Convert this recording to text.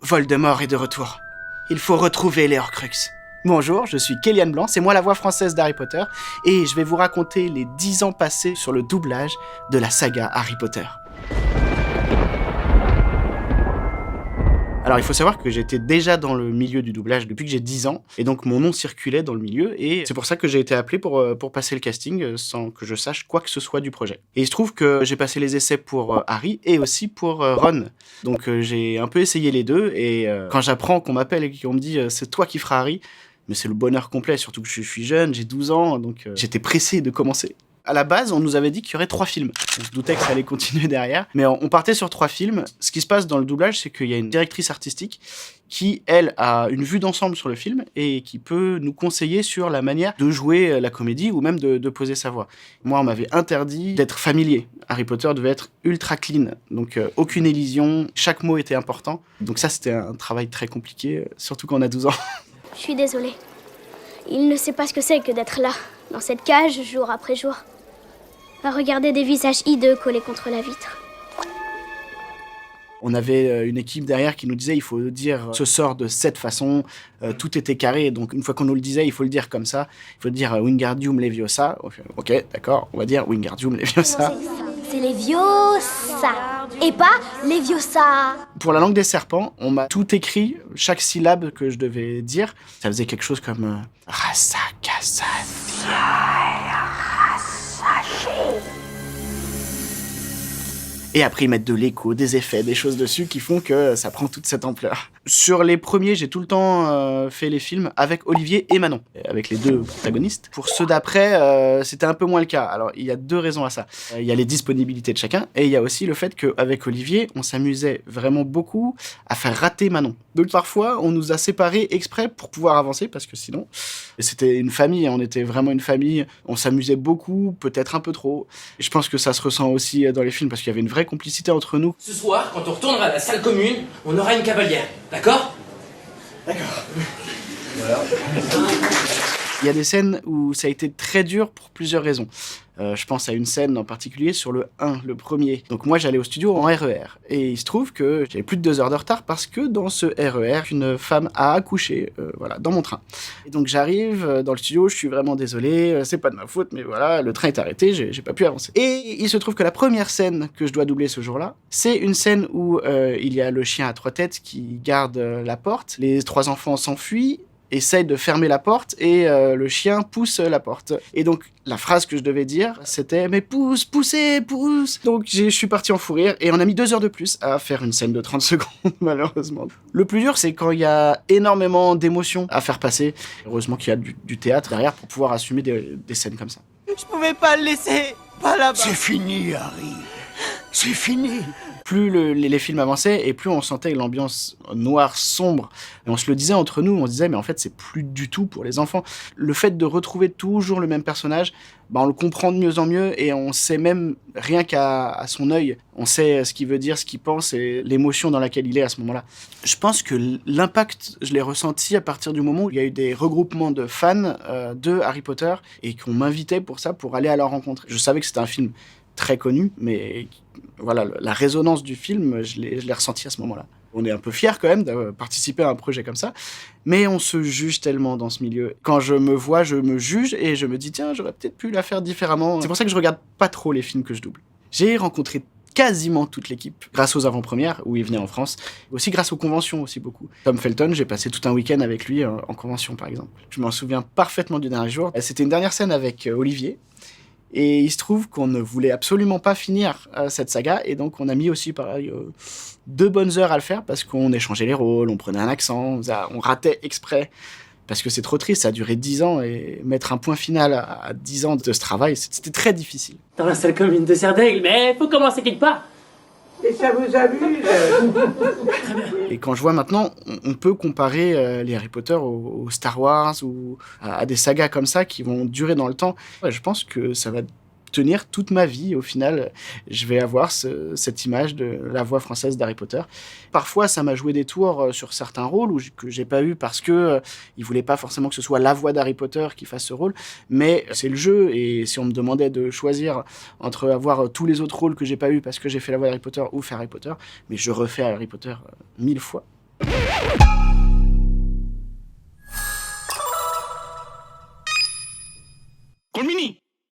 Voldemort est de retour. Il faut retrouver les Horcruxes. Bonjour, je suis Kélian Blanc, c'est moi la voix française d'Harry Potter, et je vais vous raconter les 10 ans passés sur le doublage de la saga Harry Potter. Alors il faut savoir que j'étais déjà dans le milieu du doublage depuis que j'ai 10 ans, et donc mon nom circulait dans le milieu, et c'est pour ça que j'ai été appelé pour passer le casting sans que je sache quoi que ce soit du projet. Et il se trouve que j'ai passé les essais pour Harry et aussi pour Ron. Donc j'ai un peu essayé les deux, et quand j'apprends qu'on m'appelle et qu'on me dit c'est toi qui feras Harry, mais c'est le bonheur complet, surtout que je suis jeune, j'ai 12 ans, donc j'étais pressé de commencer. À la base, on nous avait dit qu'il y aurait 3 films. On se doutait que ça allait continuer derrière. Mais on partait sur 3 films. Ce qui se passe dans le doublage, c'est qu'il y a une directrice artistique qui, elle, a une vue d'ensemble sur le film et qui peut nous conseiller sur la manière de jouer la comédie ou même de poser sa voix. Moi, on m'avait interdit d'être familier. Harry Potter devait être ultra clean. Donc, aucune élision. Chaque mot était important. Donc ça, c'était un travail très compliqué, surtout quand on a 12 ans. Je suis désolée. Il ne sait pas ce que c'est que d'être là, dans cette cage, jour après jour. À regarder des visages hideux collés contre la vitre. On avait une équipe derrière qui nous disait il faut dire ce sort de cette façon, tout était carré, donc une fois qu'on nous le disait, il faut le dire comme ça. Il faut dire Wingardium Leviosa. Ok, d'accord, on va dire Wingardium Leviosa. C'est Leviosa, et pas Leviosa. Pour la langue des serpents, on m'a tout écrit, chaque syllabe que je devais dire. Ça faisait quelque chose comme Et après, ils mettent de l'écho, des effets, des choses dessus qui font que ça prend toute cette ampleur. Sur les premiers, j'ai tout le temps fait les films avec Olivier et Manon, avec les 2 protagonistes. Pour ceux d'après, c'était un peu moins le cas. Alors, il y a 2 raisons à ça. Il y a les disponibilités de chacun, et il y a aussi le fait qu'avec Olivier, on s'amusait vraiment beaucoup à faire rater Manon. Donc parfois, on nous a séparés exprès pour pouvoir avancer, parce que sinon, c'était une famille, on était vraiment une famille, on s'amusait beaucoup, peut-être un peu trop. Et je pense que ça se ressent aussi dans les films, parce qu'il y avait une vraie complicité entre nous. Ce soir, quand on retournera à la salle commune, on aura une cavalière, d'accord ? D'accord. Voilà. Il y a des scènes où ça a été très dur pour plusieurs raisons. Je pense à une scène en particulier sur le 1, le premier. Donc moi, j'allais au studio en RER. Et il se trouve que j'avais plus de 2 heures de retard parce que dans ce RER, une femme a accouché, dans mon train. Et donc j'arrive dans le studio, je suis vraiment désolé, c'est pas de ma faute, mais voilà, le train est arrêté, j'ai pas pu avancer. Et il se trouve que la première scène que je dois doubler ce jour-là, c'est une scène où il y a le chien à 3 têtes qui garde la porte, les 3 enfants s'enfuient, essaye de fermer la porte et le chien pousse la porte. Et donc, la phrase que je devais dire, c'était « Mais poussez !» Donc, je suis parti en fou rire et on a mis 2 heures de plus à faire une scène de 30 secondes, malheureusement. Le plus dur, c'est quand il y a énormément d'émotions à faire passer. Heureusement qu'il y a du théâtre derrière pour pouvoir assumer des scènes comme ça. Je pouvais pas le laisser, pas là-bas. C'est fini, Harry. C'est fini. Plus les films avançaient et plus on sentait l'ambiance noire, sombre. Et on se le disait entre nous, on se disait mais en fait c'est plus du tout pour les enfants. Le fait de retrouver toujours le même personnage, on le comprend de mieux en mieux et on sait même, rien qu'à son œil, on sait ce qu'il veut dire, ce qu'il pense et l'émotion dans laquelle il est à ce moment-là. Je pense que l'impact, je l'ai ressenti à partir du moment où il y a eu des regroupements de fans de Harry Potter et qu'on m'invitait pour ça, pour aller à leur rencontre. Je savais que c'était un film très connu, mais voilà, la résonance du film, je l'ai ressenti à ce moment-là. On est un peu fiers quand même de participer à un projet comme ça, mais on se juge tellement dans ce milieu. Quand je me vois, je me juge et je me dis tiens, j'aurais peut-être pu la faire différemment. C'est pour ça que je regarde pas trop les films que je double. J'ai rencontré quasiment toute l'équipe, grâce aux avant-premières, où il venait en France, aussi grâce aux conventions aussi beaucoup. Tom Felton, j'ai passé tout un week-end avec lui en convention par exemple. Je m'en souviens parfaitement du dernier jour. C'était une dernière scène avec Olivier, et il se trouve qu'on ne voulait absolument pas finir cette saga, et donc on a mis aussi pareil 2 bonnes heures à le faire, parce qu'on échangeait les rôles, on prenait un accent, on ratait exprès, parce que c'est trop triste, ça a duré 10 ans, et mettre un point final à 10 ans de ce travail, c'était très difficile. Dans la salle commune de Serdaigle, mais faut commencer quelque part. Et ça vous amuse? Et quand je vois maintenant, on peut comparer les Harry Potter aux Star Wars ou à des sagas comme ça qui vont durer dans le temps. Ouais, je pense que ça va tenir toute ma vie. Au final, je vais avoir cette image de la voix française d'Harry Potter. Parfois, ça m'a joué des tours sur certains rôles que j'ai pas eu parce que ils voulaient pas forcément que ce soit la voix d'Harry Potter qui fasse ce rôle. Mais c'est le jeu, et si on me demandait de choisir entre avoir tous les autres rôles que j'ai pas eu parce que j'ai fait la voix d'Harry Potter ou faire Harry Potter, mais je refais Harry Potter 1000 fois. Colmini!